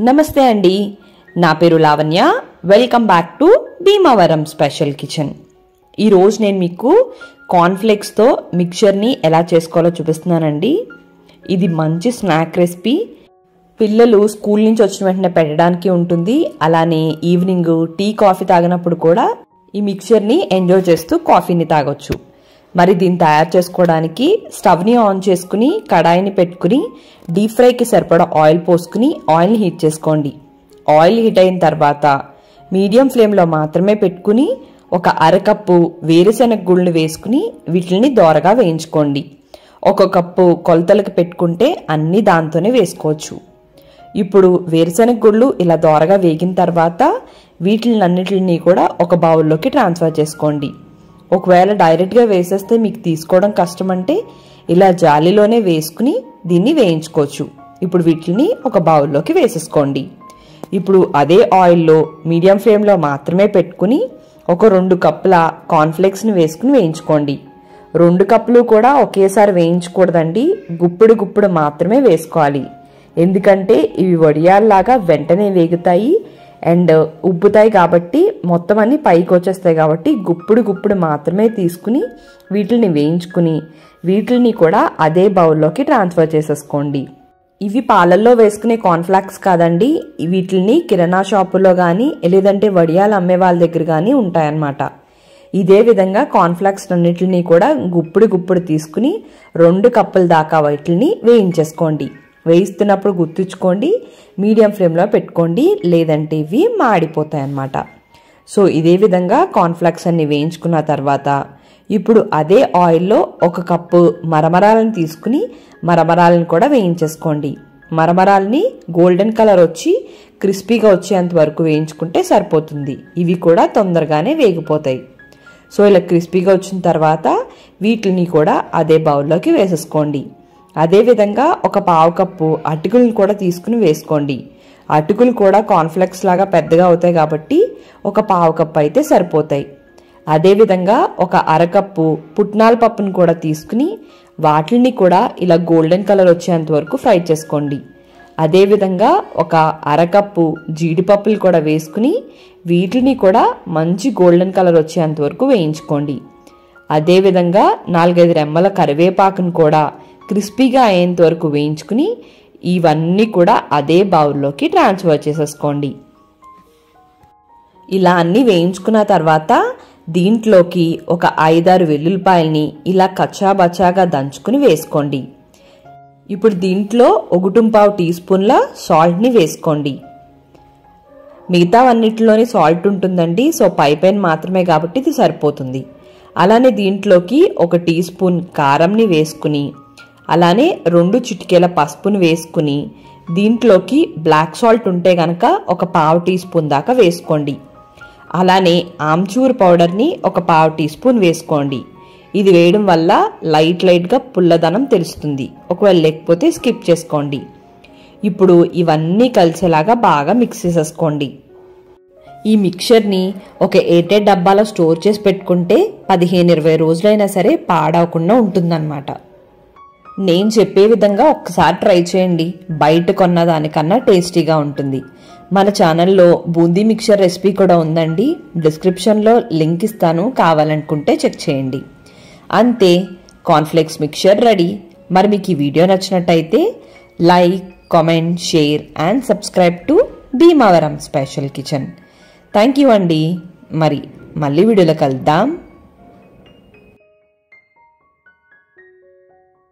నమస్తే అండి, నా పేరు Lavanya. Welcome back to Bhimavaram special kitchen. ఈరోజు నేను మీకు కార్న్ఫ్లేక్స్తో మిక్చర్ని ఎలా చేసుకోవాలో చూపిస్తున్నానండి. ఇది మంచి స్నాక్ రెసిపీ. పిల్లలు స్కూల్ నుంచి వచ్చిన వెంటనే పెట్టడానికి ఉంటుంది. అలానే ఈవినింగ్ టీ కాఫీ తాగినప్పుడు కూడా ఈ మిక్చర్ని ఎంజాయ్ చేస్తూ కాఫీని తాగొచ్చు. మరి దీన్ని తయారు చేసుకోవడానికి స్టవ్ని ఆన్ చేసుకుని కడాయిని పెట్టుకుని డీప్ ఫ్రైకి సరిపడా ఆయిల్ పోసుకుని ఆయిల్ని హీట్ చేసుకోండి. ఆయిల్ హీట్ అయిన తర్వాత మీడియం ఫ్లేమ్లో మాత్రమే పెట్టుకుని ఒక అరకప్పు వేరుశెనగ గుళ్ళని వేసుకుని వీటిని దోరగా వేయించుకోండి. ఒక కప్పు కొలతలకు పెట్టుకుంటే అన్ని దాంతోనే వేసుకోవచ్చు. ఇప్పుడు వేరుశెనగ గుళ్ళు ఇలా దోరగా వేగిన తర్వాత వీటిలన్నిటిని కూడా ఒక బౌల్లోకి ట్రాన్స్ఫర్ చేసుకోండి. ఒకవేళ డైరెక్ట్గా వేసేస్తే మీకు తీసుకోవడం కష్టం అంటే ఇలా జాలీలోనే వేసుకుని దీన్ని వేయించుకోవచ్చు. ఇప్పుడు వీటిని ఒక బౌల్లోకి వేసేసుకోండి. ఇప్పుడు అదే ఆయిల్లో మీడియం ఫ్లేమ్లో మాత్రమే పెట్టుకుని ఒక 2 కప్పుల కార్న్ఫ్లేక్స్ని వేసుకుని వేయించుకోండి. 2 కప్పులు కూడా ఒకేసారి వేయించకూడదండి, గుప్పుడు మాత్రమే వేసుకోవాలి. ఎందుకంటే ఇవి వడియాల్లాగా వెంటనే వేగుతాయి అండ్ ఉబ్బుతాయి కాబట్టి మొత్తం అన్ని పైకి వచ్చేస్తాయి. కాబట్టి గుప్పుడు మాత్రమే తీసుకుని వీటిని వేయించుకుని వీటిని కూడా అదే బౌల్లోకి ట్రాన్స్ఫర్ చేసేసుకోండి. ఇవి పాలల్లో వేసుకునే కార్న్ఫ్లాక్స్ కాదండి, వీటిని కిరాణా షాపులో కానీ లేదంటే వడియాలు అమ్మే వాళ్ళ దగ్గర కానీ ఉంటాయన్నమాట. ఇదే విధంగా కార్న్ఫ్లాక్స్ అన్నిటిని కూడా గుప్పుడు తీసుకుని 2 కప్పుల దాకా వీటిని వేయించేసుకోండి. వేయిస్తున్నప్పుడు గుర్తుంచుకోండి, మీడియం ఫ్లేమ్లో పెట్టుకోండి, లేదంటే ఇవి మాడిపోతాయి అన్నమాట. సో ఇదే విధంగా కార్న్ఫ్లాక్స్ అన్ని వేయించుకున్న తర్వాత ఇప్పుడు అదే ఆయిల్లో 1 కప్పు మరమరాలను తీసుకుని మరమరాలను కూడా వేయించేసుకోండి. మరమరాలని గోల్డెన్ కలర్ వచ్చి క్రిస్పీగా వచ్చేంత వరకు వేయించుకుంటే సరిపోతుంది. ఇవి కూడా తొందరగానే వేగిపోతాయి. సో ఇలా క్రిస్పీగా వచ్చిన తర్వాత వీటిని కూడా అదే బౌల్లోకి వేసేసుకోండి. అదేవిధంగా ఒక 1/2 కప్పు అటుకులను కూడా తీసుకుని వేసుకోండి. అటుకులు కూడా కార్న్ఫ్లెక్స్ లాగా పెద్దగా అవుతాయి కాబట్టి ఒక 1/2 కప్పు అయితే సరిపోతాయి. అదేవిధంగా ఒక అరకప్పు పుట్నాల పప్పును కూడా తీసుకుని వాటిని కూడా ఇలా గోల్డెన్ కలర్ వచ్చేంత వరకు ఫ్రై చేసుకోండి. అదేవిధంగా ఒక అరకప్పు జీడిపప్పులు కూడా వేసుకుని వీటిని కూడా మంచి గోల్డెన్ కలర్ వచ్చేంత వరకు వేయించుకోండి. అదేవిధంగా 4-5 రెమ్మల కరివేపాకును కూడా క్రిస్పీగా అయ్యేంత వరకు వేయించుకుని ఇవన్నీ కూడా అదే బౌల్లోకి ట్రాన్స్ఫర్ చేసేసుకోండి. ఇలా అన్నీ వేయించుకున్న తర్వాత దీంట్లోకి ఒక 5-6 వెల్లుల్లిపాయల్ని ఇలా కచ్చాబచ్చాగా దంచుకుని వేసుకోండి. ఇప్పుడు దీంట్లో 1.5 టీ స్పూన్ల సాల్ట్ని వేసుకోండి. మిగతావన్నిటిలోని సాల్ట్ ఉంటుందండి, సో పైన మాత్రమే కాబట్టి ఇది సరిపోతుంది. అలానే దీంట్లోకి 1 టీ స్పూన్ కారంని వేసుకుని అలానే 2 చిటికేల పసుపుని వేసుకుని దీంట్లోకి బ్లాక్ సాల్ట్ ఉంటే గనక ఒక 1/2 టీ స్పూన్ దాకా వేసుకోండి. అలానే ఆమ్చూర్ పౌడర్ని ఒక 1/2 టీ స్పూన్ వేసుకోండి. ఇది వేయడం వల్ల లైట్గా పుల్లదనం తెలుస్తుంది. ఒకవేళ లేకపోతే స్కిప్ చేసుకోండి. ఇప్పుడు ఇవన్నీ కలిసేలాగా బాగా మిక్స్ చేసేసుకోండి. ఈ మిక్చర్ని ఒక ఎయిర్టైట్ డబ్బాలో స్టోర్ చేసి పెట్టుకుంటే 15-20 రోజులైనా సరే పాడవకుండా ఉంటుందన్నమాట. నేను చెప్పే విధంగా ఒక్కసారి ట్రై చేయండి, బయట కొన్న దానికన్నా టేస్టీగా ఉంటుంది. మన ఛానల్లో బూందీ మిక్చర్ రెసిపీ కూడా ఉందండి, డిస్క్రిప్షన్లో లింక్ ఇస్తాను, కావాలనుకుంటే చెక్ చేయండి. అంతే, కార్న్ఫ్లేక్స్ మిక్చర్ రెడీ. మరి మీకు ఈ వీడియో నచ్చినట్టయితే like, comment, share and subscribe to Bhimavaram special kitchen. Thank you అండి. మరి మళ్ళీ వీడియోలో కలుద్దాం.